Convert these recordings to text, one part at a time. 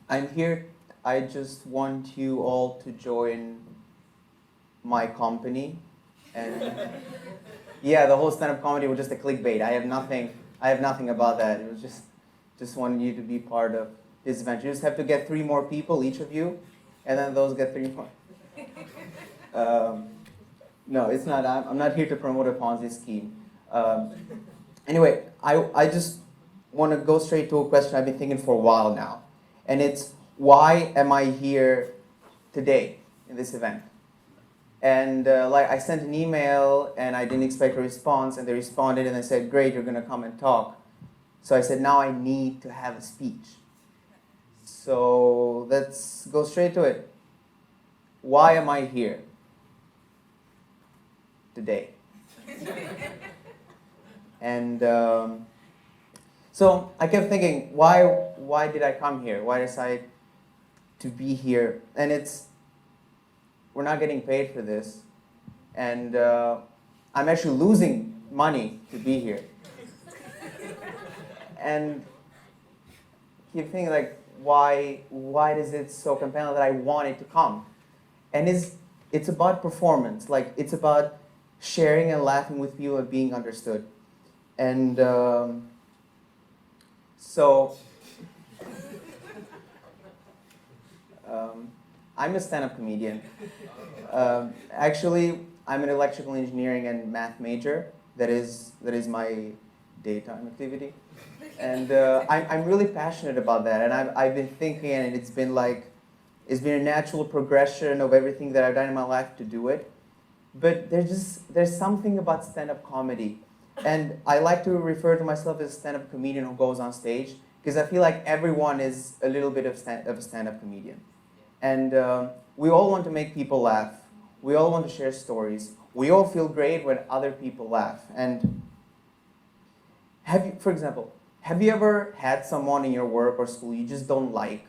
I'm here. I just want you all to join my company, and yeah, the whole stand-up comedy was just a clickbait. I have nothing. I have nothing about that. It was just wanted you to be part of this venture. You just have to get 3 more people, each of you, and then those get 3 more. No, it's not. I'm not here to promote a Ponzi scheme. Anyway, I just want to go straight to a question I've been thinking for a while now. And it's, why am I here today in this event? And like, I sent an email and I didn't expect a response, and they responded and they said, great, you're going to come and talk. So I said, now I need to have a speech. So let's go straight to it. Why am I here today? And so I kept thinking, why did I come here? Why decide to be here? And we're not getting paid for this. And I'm actually losing money to be here. And keep thinking, like, why is it so compelling that I wanted to come? And it's about performance. Like, it's about sharing and laughing with people and being understood. And so I'm a stand-up comedian. Actually, I'm an electrical engineering and math major. That is my daytime activity. And I'm really passionate about that. And I've been thinking, and it's been a natural progression of everything that I've done in my life to do it. But there's something about stand-up comedy. And I like to refer to myself as a stand-up comedian who goes on stage, because I feel like everyone is a little bit of a stand-up comedian. And we all want to make people laugh. We all want to share stories. We all feel great when other people laugh. And for example, have you ever had someone in your work or school you just don't like?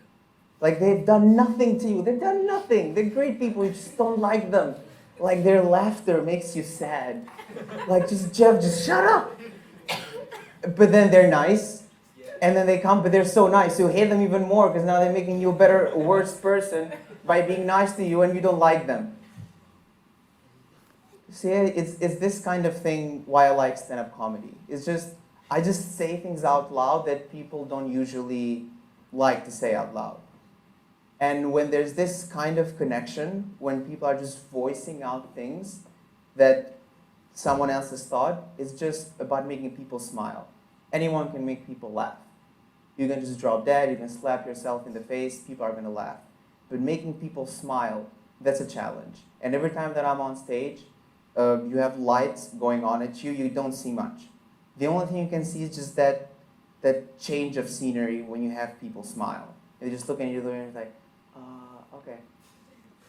Like, they've done nothing to you. They've done nothing. They're great people. You just don't like them. Like, their laughter makes you sad. Like, Jeff, just shut up. But then they're nice. And then they come, but they're so nice. So you hate them even more because now they're making you a worse person by being nice to you, and you don't like them. See, it's this kind of thing why I like stand-up comedy. I just say things out loud that people don't usually like to say out loud. And when there's this kind of connection, when people are just voicing out things that someone else has thought, it's just about making people smile. Anyone can make people laugh. You can just drop dead, you can slap yourself in the face, people are going to laugh. But making people smile, that's a challenge. And every time that I'm on stage, you have lights going on at you, you don't see much. The only thing you can see is just that change of scenery when you have people smile. They just look at you and it's like, okay,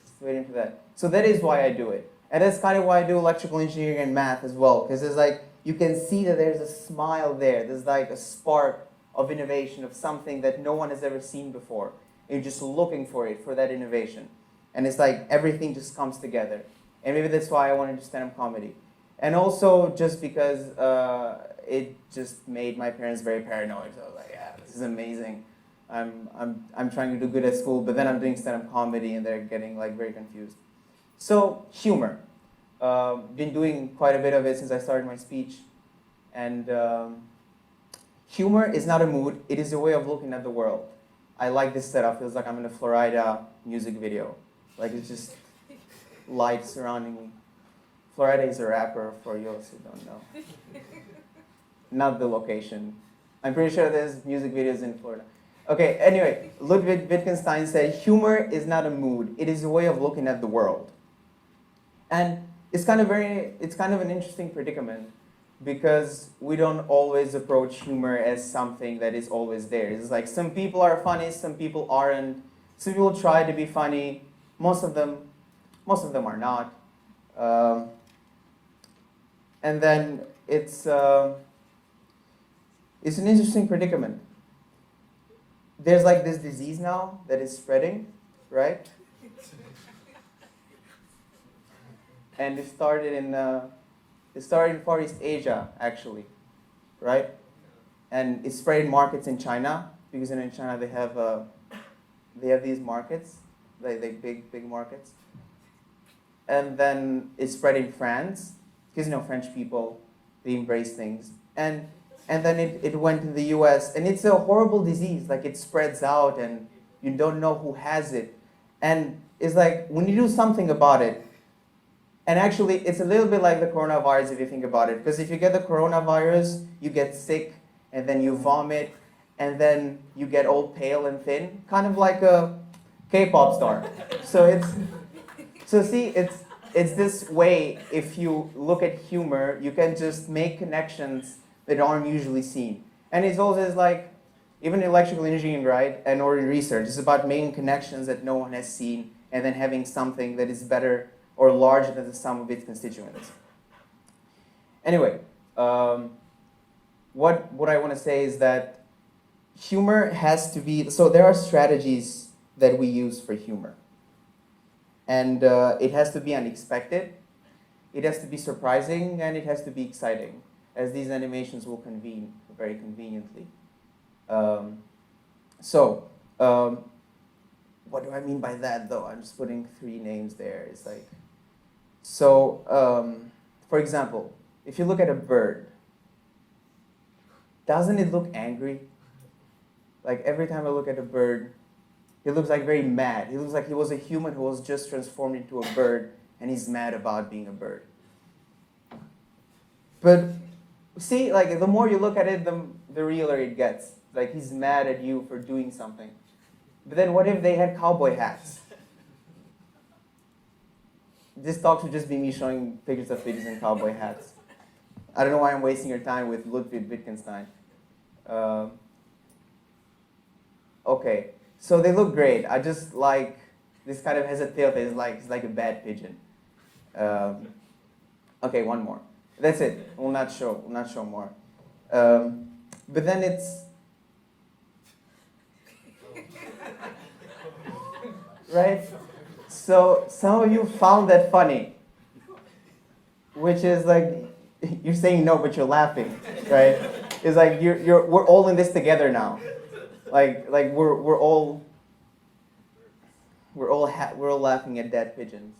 just waiting for that. So that is why I do it. And that's kind of why I do electrical engineering and math as well, because it's like, you can see that there's a smile there. There's like a spark of innovation, of something that no one has ever seen before. And you're just looking for it, for that innovation. And it's like everything just comes together. And maybe that's why I wanted to do stand-up comedy. And also just because it just made my parents very paranoid. So I was like, yeah, this is amazing. I'm trying to do good at school, but then I'm doing stand-up comedy and they're getting like very confused. So, humor. Been doing quite a bit of it since I started my speech. And humor is not a mood, it is a way of looking at the world. I like this setup, feels like I'm in a Florida music video. Like, it's just lights surrounding me. Florida is a rapper, for those who don't know. Not the location. I'm pretty sure there's music videos in Florida. Okay, anyway, Ludwig Wittgenstein said, humor is not a mood, it is a way of looking at the world. And it's kind of an interesting predicament, because we don't always approach humor as something that is always there. It's like, some people are funny, some people aren't. Some people try to be funny, most of them are not. And then it's an interesting predicament. There's like this disease now that is spreading, right? And it started in Far East Asia, actually, right? And it spread in markets in China, because in China they have they have these markets, like big markets. And then it spread in France, because French people, they embrace things. And then it went to the US, and it's a horrible disease. Like, it spreads out, and you don't know who has it. And it's like, when you do something about it, and actually, it's a little bit like the coronavirus if you think about it. Because if you get the coronavirus, you get sick, and then you vomit, and then you get all pale and thin, kind of like a K-pop star. So see, it's this way, if you look at humor, you can just make connections that aren't usually seen. And it's always like, even electrical engineering, right, and or in research, it's about making connections that no one has seen, and then having something that is better or larger than the sum of its constituents. Anyway, what I want to say is that humor has to be, so there are strategies that we use for humor. And it has to be unexpected, it has to be surprising, and it has to be exciting, as these animations will convene very conveniently. What do I mean by that, though? I'm just putting 3 names there. It's like, for example, if you look at a bird, doesn't it look angry? Like, every time I look at a bird, he looks like very mad. He looks like he was a human who was just transformed into a bird, and he's mad about being a bird. But see, like, the more you look at it, the realer it gets. Like, he's mad at you for doing something. But then what if they had cowboy hats? This talk should just be me showing pictures of pigeons in cowboy hats. I don't know why I'm wasting your time with Ludwig Wittgenstein. Okay, so they look great. I just like, this kind of has a tail that is like, it's like a bad pigeon. Okay, one more. That's it. We'll not show more. But then it's, right? So some of you found that funny, which is like, you're saying no, but you're laughing, right? It's like we're all in this together now. Like we're all laughing at dead pigeons,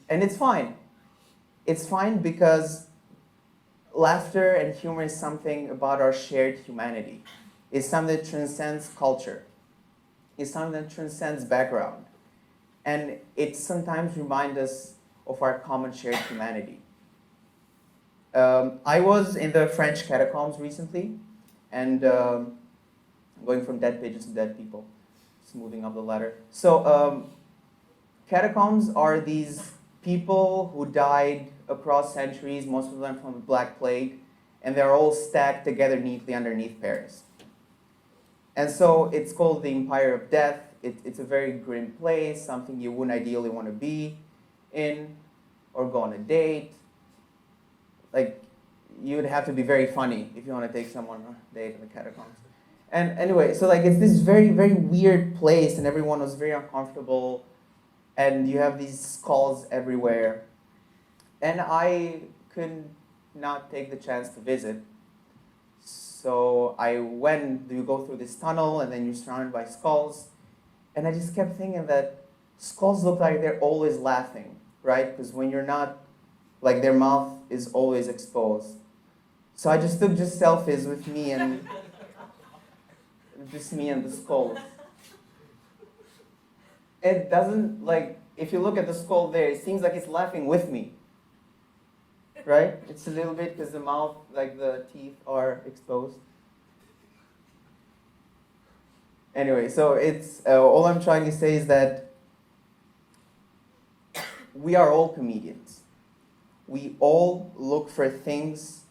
and it's fine. It's fine because laughter and humor is something about our shared humanity. It's something that transcends culture. It's something that transcends background. And it sometimes reminds us of our common shared humanity. I was in the French catacombs recently, and going from dead pigeons to dead people, just moving up the ladder. So catacombs are these people who died across centuries, most of them from the Black Plague, and they're all stacked together neatly underneath Paris. And so it's called the Empire of Death. It's a very grim place, something you wouldn't ideally want to be in or go on a date. Like, you would have to be very funny if you want to take someone on a date in the catacombs. And anyway, so like, it's this very, very weird place, and everyone was very uncomfortable, and you have these skulls everywhere. And I could not take the chance to visit. So I went, you go through this tunnel, and then you're surrounded by skulls. And I just kept thinking that skulls look like they're always laughing, right? Because when you're not, like, their mouth is always exposed. So I just took selfies with me and just me and the skulls. It doesn't, like, if you look at the skull there, it seems like it's laughing with me, right? It's a little bit because the mouth, like the teeth are exposed. Anyway, so it's, all I'm trying to say is that we are all comedians. We all look for things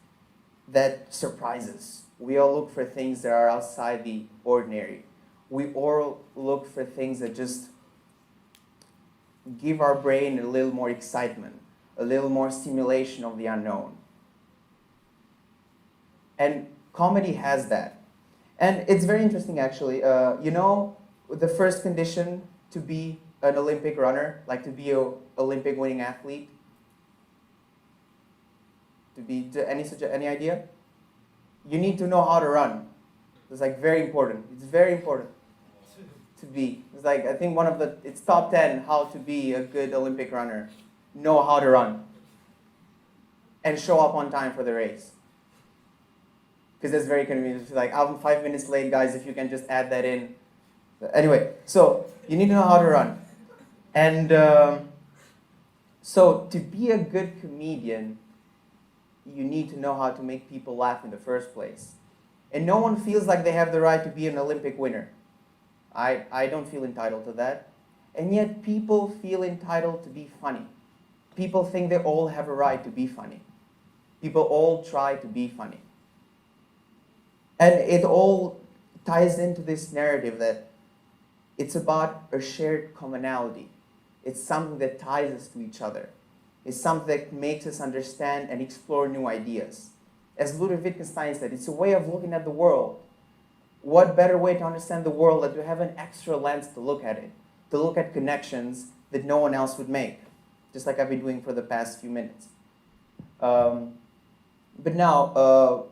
that surprise us. We all look for things that are outside the ordinary. We all look for things that just give our brain a little more excitement, a little more stimulation of the unknown. And comedy has that. And it's very interesting, actually. You know, the first condition to be an Olympic runner, like to be an Olympic winning athlete, any idea? You need to know how to run. It's like very important. It's very important. to be. It's like, I think it's top 10 how to be a good Olympic runner. Know how to run. And show up on time for the race. Because that's very convenient. It's like, I'm 5 minutes late, guys, if you can just add that in. Anyway, so you need to know how to run. And so to be a good comedian, you need to know how to make people laugh in the first place. And no one feels like they have the right to be an Olympic winner. I don't feel entitled to that. And yet people feel entitled to be funny. People think they all have a right to be funny. People all try to be funny. And it all ties into this narrative that it's about a shared commonality. It's something that ties us to each other. It's something that makes us understand and explore new ideas. As Ludwig Wittgenstein said, it's a way of looking at the world. What better way to understand the world than to have an extra lens to look at it, to look at connections that no one else would make, just like I've been doing for the past few minutes. But now,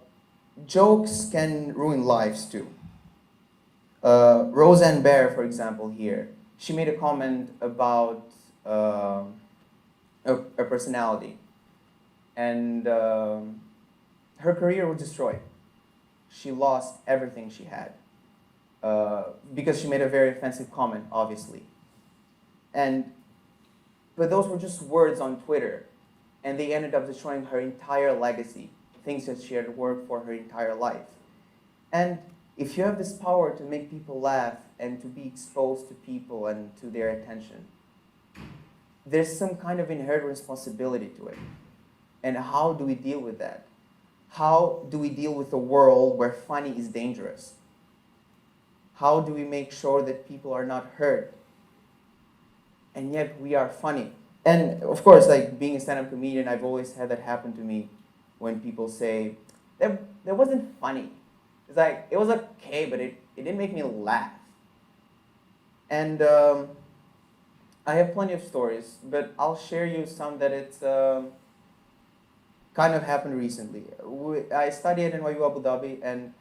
jokes can ruin lives too. Roseanne Barr, for example, here, she made a comment about a personality, and her career was destroyed. She lost everything she had because she made a very offensive comment, obviously. But those were just words on Twitter, and they ended up destroying her entire legacy, things that she had worked for her entire life. And if you have this power to make people laugh and to be exposed to people and to their attention, there's some kind of inherent responsibility to it. And how do we deal with that? How do we deal with a world where funny is dangerous? How do we make sure that people are not hurt? And yet we are funny. And of course, like being a stand-up comedian, I've always had that happen to me when people say, that wasn't funny. It's like, it was okay, but it didn't make me laugh. And I have plenty of stories, but I'll share you some that it's kind of happened recently. I studied at NYU Abu Dhabi, and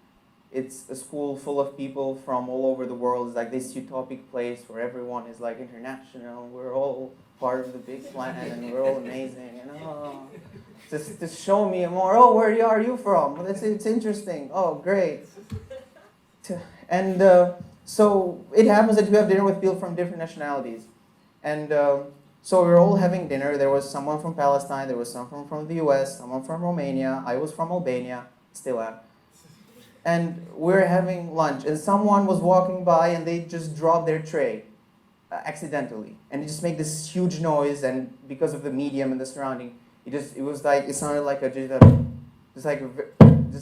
it's a school full of people from all over the world. It's like this utopic place where everyone is like international. We're all part of the big plan, and we're all amazing. And just show me more. Oh, where are you from? Well, it's interesting. Oh, great. And so it happens that you have dinner with people from different nationalities. And so we were all having dinner. There was someone from Palestine, there was someone from the US, someone from Romania, I was from Albania, still am. And we were having lunch, and someone was walking by and they just dropped their tray accidentally. And it just made this huge noise, and because of the medium and the surrounding, it sounded like just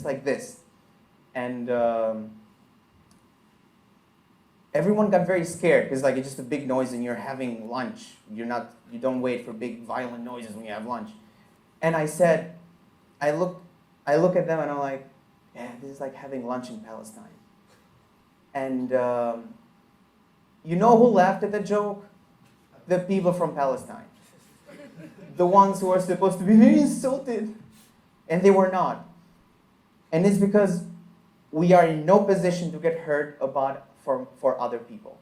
like this. And everyone got very scared because like it's just a big noise and you're having lunch. You don't wait for big violent noises when you have lunch. And I said, I look at them and I'm like, yeah, this is like having lunch in Palestine. And you know who laughed at the joke? The people from Palestine. The ones who are supposed to be very insulted. And they were not. And it's because we are in no position to get hurt for other people.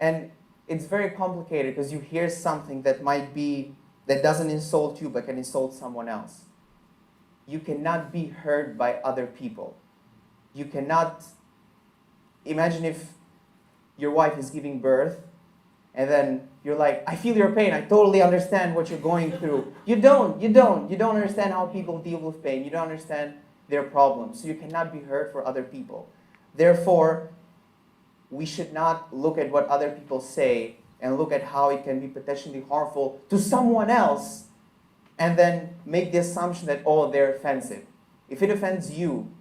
And it's very complicated because you hear something that doesn't insult you but can insult someone else. You cannot be hurt by other people. You cannot imagine if your wife is giving birth and then you're like, I feel your pain, I totally understand what you're going through. You don't understand how people deal with pain. You don't understand their problems. So you cannot be hurt for other people. Therefore, we should not look at what other people say and look at how it can be potentially harmful to someone else and then make the assumption that, oh, they're offensive. If it offends you,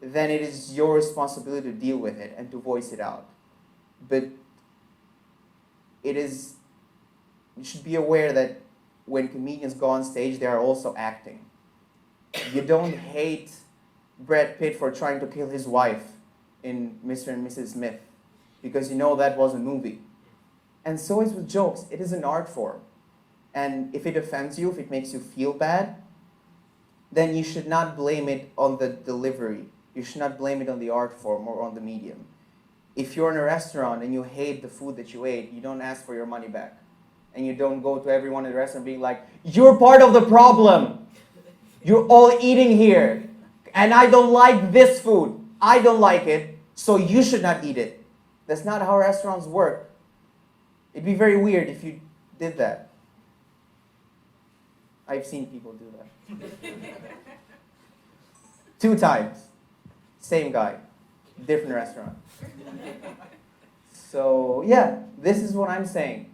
then it is your responsibility to deal with it and to voice it out. But you should be aware that when comedians go on stage, they are also acting. You don't hate Brad Pitt for trying to kill his wife in Mr. and Mrs. Smith because you know that was a movie. And so is with jokes. It is an art form. And if it offends you, if it makes you feel bad, then you should not blame it on the delivery. You should not blame it on the art form or on the medium. if you're in a restaurant and you hate the food that you ate, you don't ask for your money back. And you don't go to everyone in the restaurant being like, you're part of the problem. You're all eating here. And I don't like this food. I don't like it, so you should not eat it. That's not how restaurants work. It'd be very weird if you did that. I've seen people do that. 2 times. Same guy. Different restaurant. So, yeah, this is what I'm saying.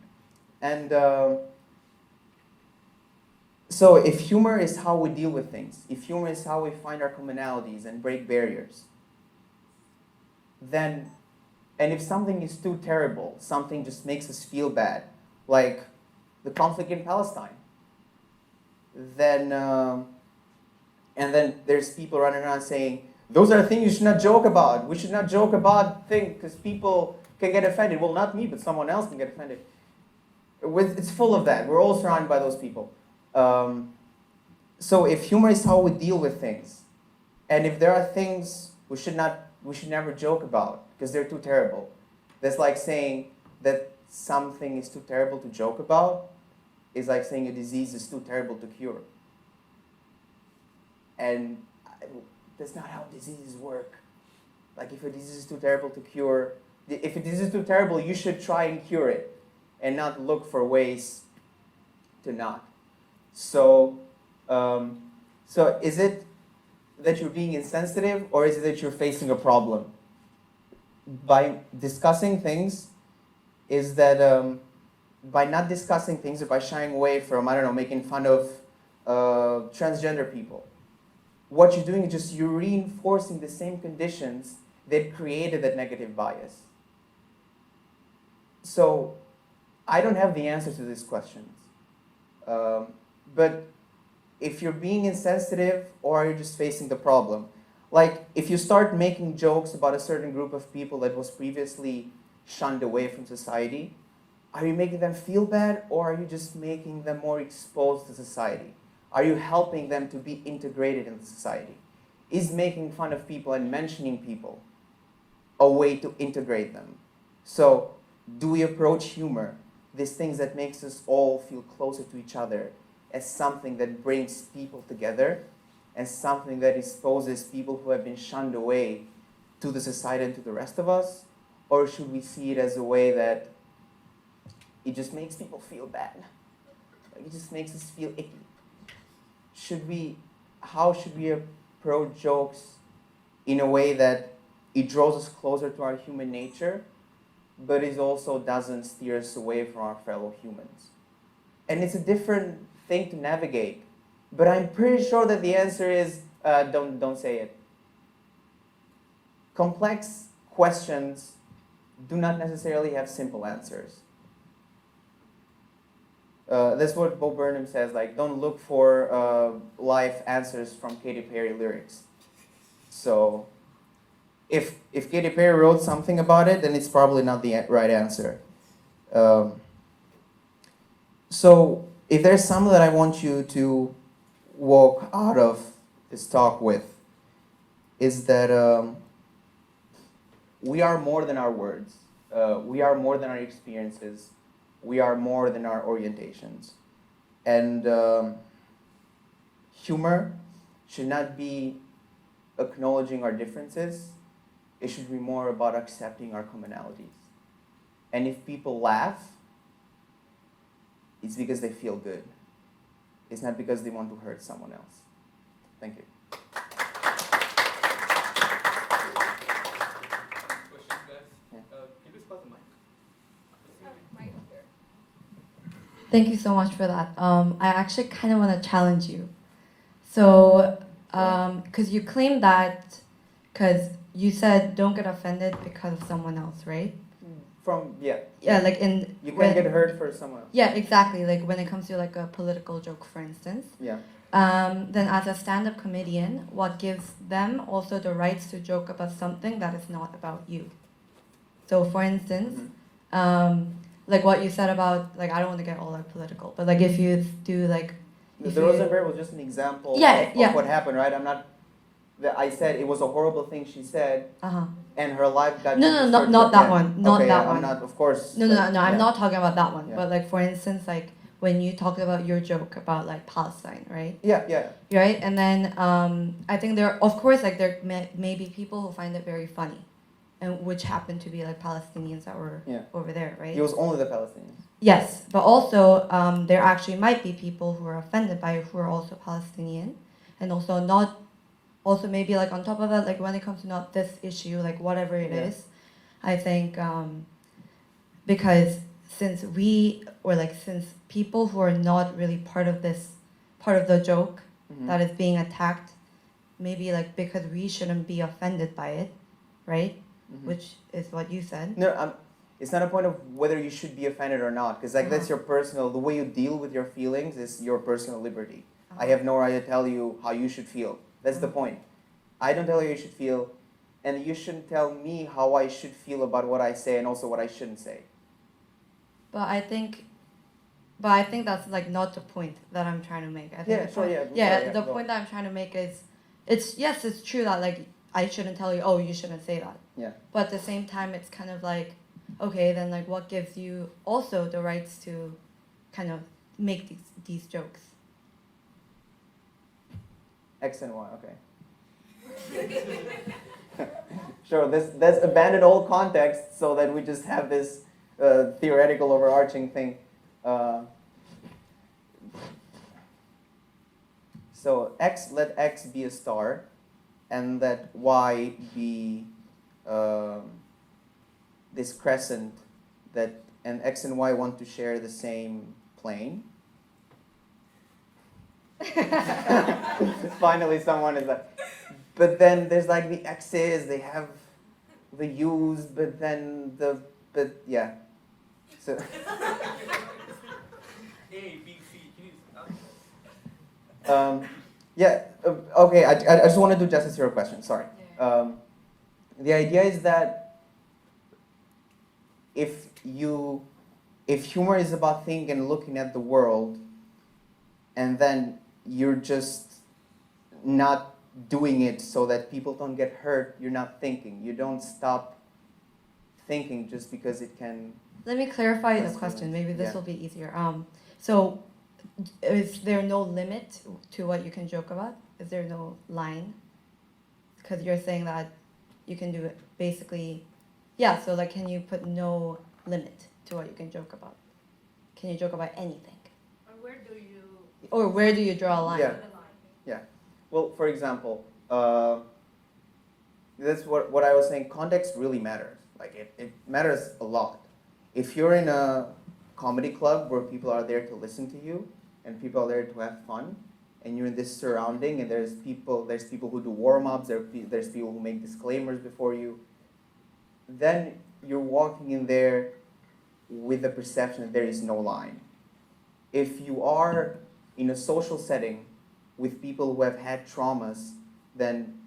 And so if humor is how we deal with things, if humor is how we find our commonalities and break barriers, then, and if something is too terrible, something just makes us feel bad, like the conflict in Palestine, then, and then there's people running around saying, those are things you should not joke about. We should not joke about things because people can get offended. Well, not me, but someone else can get offended. It's full of that. We're all surrounded by those people. So if humor is how we deal with things, and if there are things we should never joke about because they're too terrible, that's like saying that something is too terrible to joke about is like saying a disease is too terrible to cure. And that's not how diseases work. Like if a disease is too terrible to cure, if a disease is too terrible, you should try and cure it and not look for ways to not. So, so is it that you're being insensitive, or is it that you're facing a problem? By discussing things, is that by not discussing things or by shying away from, I don't know, making fun of transgender people, what you're doing is just you're reinforcing the same conditions that created that negative bias. So I don't have the answer to these questions. But if you're being insensitive, or are you just facing the problem? Like, if you start making jokes about a certain group of people that was previously shunned away from society, are you making them feel bad, or are you just making them more exposed to society? Are you helping them to be integrated into society? Is making fun of people and mentioning people a way to integrate them? So, do we approach humor, these things that makes us all feel closer to each other, as something that brings people together, and something that exposes people who have been shunned away to the society and to the rest of us? Or should we see it as a way that it just makes people feel bad? Like, it just makes us feel icky. How should we approach jokes in a way that it draws us closer to our human nature, but it also doesn't steer us away from our fellow humans? And it's a different thing to navigate, but I'm pretty sure that the answer is don't say it. Complex questions do not necessarily have simple answers. That's what Bo Burnham says, like, don't look for life answers from Katy Perry lyrics. So if Katy Perry wrote something about it, then it's probably not the right answer. So if there's something that I want you to walk out of this talk with, is that we are more than our words. We are more than our experiences. We are more than our orientations. And humor should not be acknowledging our differences. It should be more about accepting our commonalities. And if people laugh, it's because they feel good. It's not because they want to hurt someone else. Thank you. Thank you so much for that. I actually kind of want to challenge you. So, because you claim that, because you said don't get offended because of someone else, right? Yeah, like in... You can get hurt for someone else. Yeah, exactly. Like when it comes to like a political joke, for instance. Yeah. Then as a stand-up comedian, what gives them also the rights to joke about something that is not about you? So for instance, like what you said about, like, I don't want to get all that political, but like if you do like... The Rosenberg was just an example of what happened, right? I'm not I said it was a horrible thing she said, Uh-huh. and her life got No, destroyed. not that Yeah. one. Not Okay, that yeah, one. I'm not, of course. No, like, I'm yeah. not talking about that one. Yeah. But like for instance, like when you talked about your joke about like Palestine, right? Yeah. Right, and then I think of course, like there may be people who find it very funny, and which happen to be like Palestinians that were Yeah. over there, right? It was only the Palestinians. Yes, but also there actually might be people who are offended by it who are also Palestinian, and also maybe like on top of that, like when it comes to not this issue, like whatever it Yeah. is, I think because since people who are not really part of the joke Mhm. that is being attacked, maybe like because we shouldn't be offended by it, right? Mhm. Which is what you said. No, it's not a point of whether you should be offended or not, because like that's Uh-huh. your personal. The way you deal with your feelings is your personal liberty. I Uh-huh. have no right to tell you how you should feel. That's the Uh-huh. point. I don't tell you how you should feel, and you shouldn't tell me how I should feel about what I say and also what I shouldn't say. But I think that's like not the point that I'm trying to make. I think Yeah, the sure, point, yeah, sorry, the go. point that I'm trying to make is, it's true that like I shouldn't tell you, oh, you shouldn't say that. Yeah. But at the same time, it's kind of like, okay, then like what gives you also the rights to kind of make these jokes? X and Y, okay. Sure, let's abandon all context so that we just have this theoretical overarching thing. So let X be a star, and let Y be this crescent and X and Y want to share the same plane. Finally, someone is like, but then there's like the X's, they have the U's, but yeah. So. A, B, C. Yeah, okay, I just want to do justice to your question, sorry. The idea is that if humor is about thinking and looking at the world, and then you're just not doing it so that people don't get hurt, you're not thinking. You don't stop thinking just because it can... Let me clarify the That's question. feelings. Maybe this Yeah. will be easier. So, is there no limit to what you can joke about? Is there no line? Because you're saying that you can do it basically, yeah. So like, can you put no limit to what you can joke about? Can you joke about anything? Or where do you draw a line? Yeah. Yeah. Well, for example, that's what I was saying. Context really matters. Like it matters a lot. If you're in a comedy club where people are there to listen to you and people are there to have fun, and you're in this surrounding, and there's people who do warm-ups, there's people who make disclaimers before you, then you're walking in there with the perception that there is no line. If you are in a social setting with people who have had traumas, then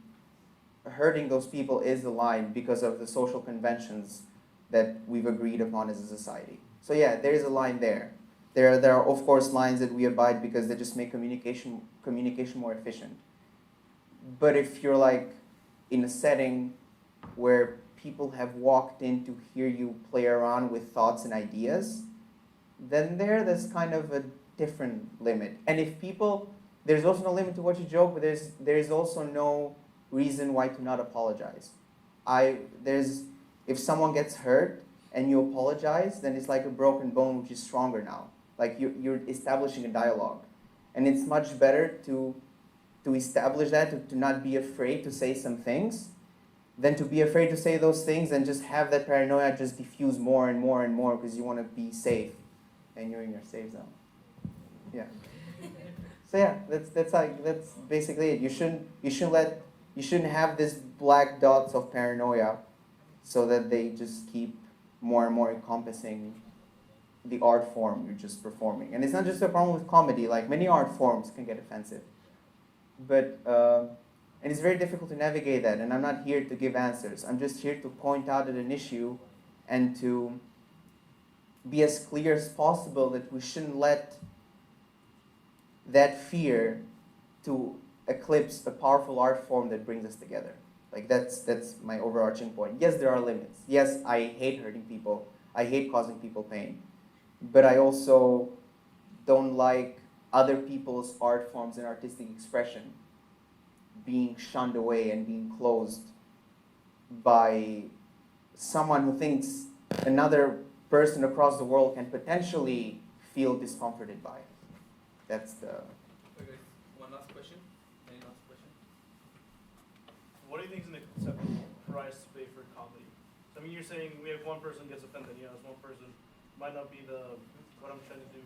hurting those people is the line because of the social conventions that we've agreed upon as a society. So yeah, there is a line there. There are of course lines that we abide because they just make communication more efficient. But if you're like in a setting where people have walked in to hear you play around with thoughts and ideas, then there's kind of a different limit. And if there's also no limit to what you joke, but there's also no reason why to not apologize. If someone gets hurt and you apologize, then it's like a broken bone which is stronger now. Like you're establishing a dialogue. And it's much better to establish that, to not be afraid to say some things, than to be afraid to say those things and just have that paranoia just diffuse more and more and more because you want to be safe and you're in your safe zone. Yeah. So yeah, that's basically it. You shouldn't have this black dots of paranoia so that they just keep more and more encompassing the art form you're just performing. And it's not just a problem with comedy, like many art forms can get offensive. But and it's very difficult to navigate that, and I'm not here to give answers. I'm just here to point out an issue and to be as clear as possible that we shouldn't let that fear to eclipse a powerful art form that brings us together. Like that's my overarching point. Yes, there are limits. Yes, I hate hurting people. I hate causing people pain. But I also don't like other people's art forms and artistic expression being shunned away and being closed by someone who thinks another person across the world can potentially feel discomforted by it. That's the... Okay, one last question. Any last question? What do you think is an acceptable price to pay for comedy? So, I mean, you're saying we have one person gets offended, this one person might not be what I'm trying to do.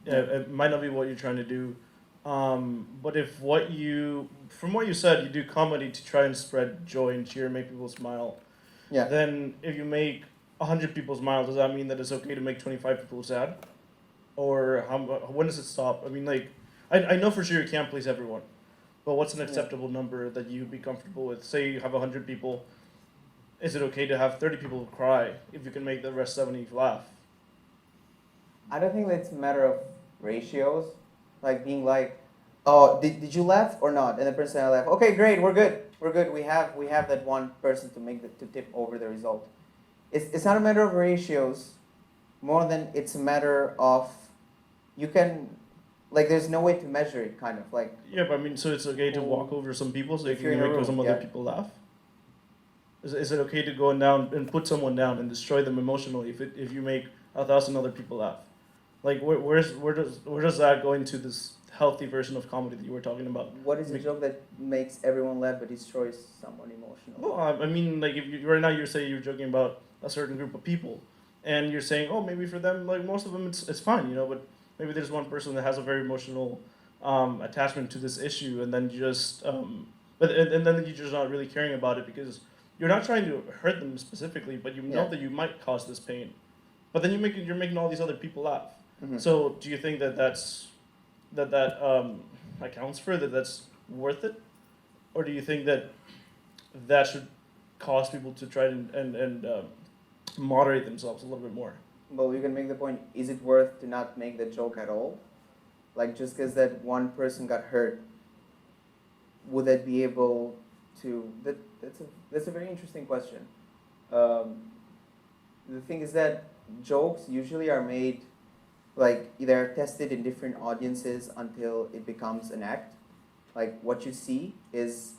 Yeah, it might not be what you're trying to do. But if from what you said, you do comedy to try and spread joy and cheer, make people smile. Yeah. Then if you make 100 people smile, does that mean that it's okay to make 25 people sad? Or when does it stop? I mean, like, I know for sure you can't please everyone, but what's an acceptable number that you'd be comfortable with? Say you have 100 people, is it okay to have 30 people cry if you can make the rest 70 laugh? I don't think that's a matter of ratios, like being like, oh, did you laugh or not? And the person I laugh, okay, great, we're good. We have that one person to tip over the result. It's not a matter of ratios, more than it's a matter of you can, like, there's no way to measure it, kind of like. Yeah, but I mean, so it's okay to walk over some people so you can make some other people laugh. Is it okay to go down and put someone down and destroy them emotionally if you make 1,000 other people laugh? Like where does that go into this healthy version of comedy that you were talking about? What is a joke that makes everyone laugh but destroys someone emotionally? Well, I mean, like if you, right now you're saying you're joking about a certain group of people, and you're saying, oh, maybe for them, like most of them, it's fine, but maybe there's one person that has a very emotional attachment to this issue, and then you just and then you're just not really caring about it because you're not trying to hurt them specifically, but you know that you might cause this pain, but then you're making all these other people laugh. Mm-hmm. So do you think that accounts for that? That's worth it, or do you think that should cause people to try and moderate themselves a little bit more? Well, you can make the point, is it worth to not make the joke at all? Like, just because that one person got hurt, would that be able to... That's a very interesting question. The thing is that jokes usually are made, like, they're tested in different audiences until it becomes an act. Like, what you see is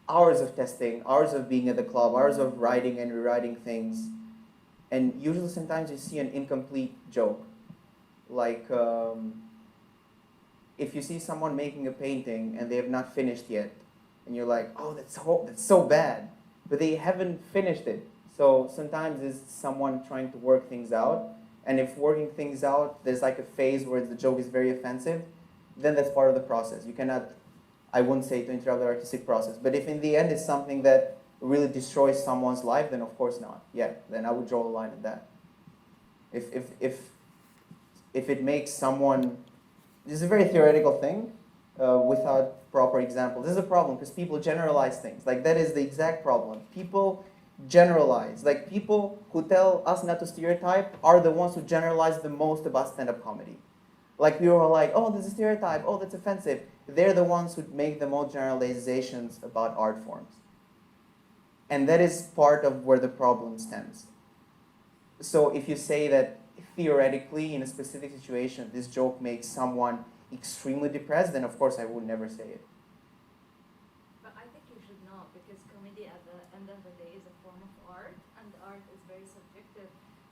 hours of testing, hours of being at the club, hours of writing and rewriting things. And usually sometimes you see an incomplete joke. Like, if you see someone making a painting and they have not finished yet, and you're like, oh, that's so bad, but they haven't finished it. So sometimes it's someone trying to work things out, and if working things out, there's like a phase where the joke is very offensive, then that's part of the process. You cannot, I wouldn't say to interrupt the artistic process, but if in the end it's something that really destroys someone's life, then of course not. Yeah, then I would draw a line at that. If it makes someone, this is a very theoretical thing, without proper example. This is a problem because people generalize things. Like, that is the exact problem. People generalize. Like, people who tell us not to stereotype are the ones who generalize the most about stand-up comedy. Like, people are like, oh, this is a stereotype, oh, that's offensive. They're the ones who make the most generalizations about art forms. And that is part of where the problem stems. So if you say that theoretically, in a specific situation, this joke makes someone extremely depressed, then of course I would never say it. But I think you should not, because comedy at the end of the day is a form of art, and art is very subjective.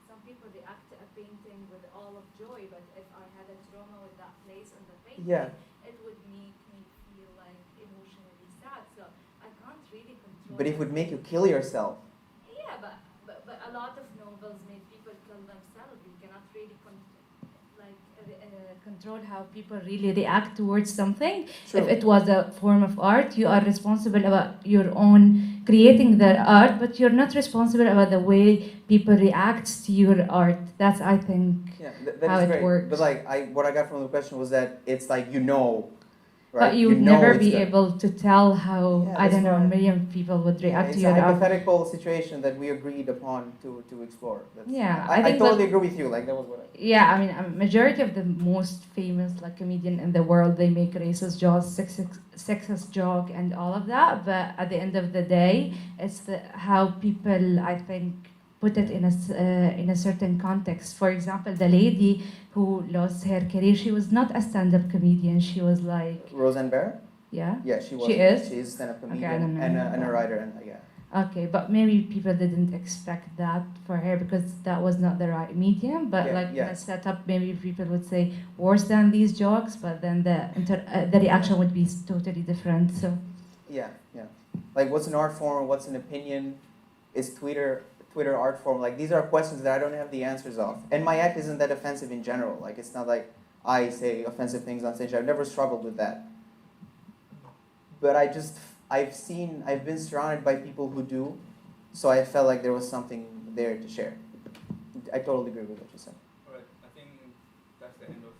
Some people react to a painting with all of joy, but if I had a trauma with that place and the painting, it would make me feel like emotionally sad. So I can't really control. But it would make you kill yourself. Yeah, but a lot of novels make people kill themselves. You cannot really control how people really react towards something. True. If it was a form of art, you are responsible about your own creating the art, but you're not responsible about the way people react to your art. That's, I think, that how is it great. works. But like, what I got from the question was that it's like, right? But you would know never it's be gonna- able to tell how, Yeah, I don't that's know, a why- million people would Yeah, react it's to a your outfit. hypothetical situation that we agreed upon to explore. Yeah, I think totally that- agree with you. Like that was what I. Yeah, I mean, a majority of the most famous like comedian in the world, they make racist jokes, sexist joke, and all of that. But at the end of the day, it's how people, I think, put it in a certain context. For example, the lady who lost her career, she was not a stand-up comedian. She was like, Roseanne Barr? yeah. Yeah, she was. She is? She is a stand-up Okay, I comedian don't know and a that. writer, and yeah. Okay, but maybe people didn't expect that for her because that was not the right medium. But Yeah, like yeah. the setup, maybe people would say worse than these jokes, but then the reaction would be totally different. So Yeah, yeah. Like, what's an art form? What's an opinion? Is Twitter art form? Like, these are questions that I don't have the answers of. And my act isn't that offensive in general. Like, it's not like I say offensive things on stage. I've never struggled with that. But I've been surrounded by people who do, so I felt like there was something there to share. I totally agree with what you said. Alright, I think that's the end of